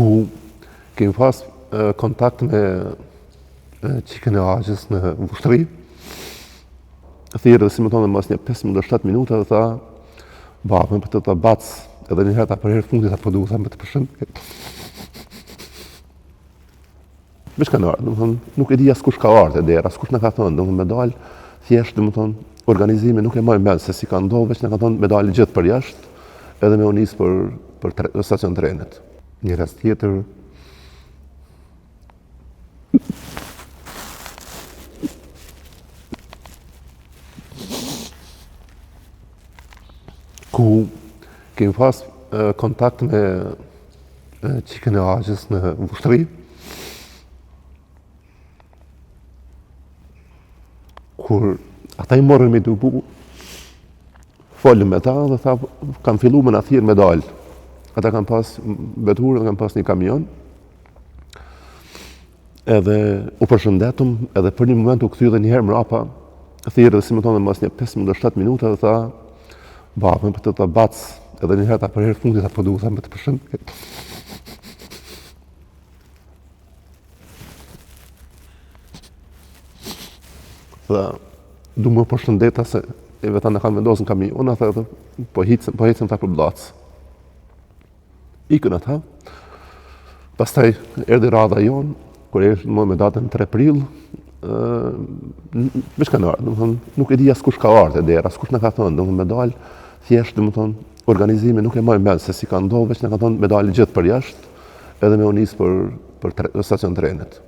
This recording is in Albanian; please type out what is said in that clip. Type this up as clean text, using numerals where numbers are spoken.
ku kemi pas kontakt me qikën e Agjës në Vushtri. Thirrë dhe si më tonë mas një 15-7 minuta dhe tha, me për të bac, edhe një herë ta për herë fundit apo duhet me të përshëndet. Me shka në ardhë, nuk e di as kush ka ardhë e dera, as kush në ka thënë, me dalë, thjesht, organizimi nuk e mojnë mend se si ka ndodhë, veç në ka thënë me dalë gjithë për jashtë, edhe me unisë për stacion trenit. Një rast tjetër, ku kemi pas kontakt me qikën e Agjës në Vushtri. Kur ata i morën me dubu, folëm me ta dhe tha, kam fillu me në thirë me dalë. Ata kam pas veturë dhe kam pas një kamion. Edhe u përshëndetëm, edhe për një moment u këthy dhe njëherë mrapa, thirë dhe si më tonë mas një 15-7 minuta dhe tha, me për të bac, edhe njëherë ta për herë fundit apo duhet me të përshëndet. Dhe du më përshëndeta se e vetan e kanë vendosën kamiona, dhe po hicëm ta për blacë. Ikën ata, pastaj erdi radha jonë, kur e ishtë me datën 3 prill, me shka në ardhë, nuk e di as kush ka ardhë e dera, as kush në ka thënë, me dalë, thjesht, organizimi nuk e mojnë mend se si ka ndodhë, veç në ka thënë me dalë gjithë për jashtë, edhe me unisë për stacion trenit.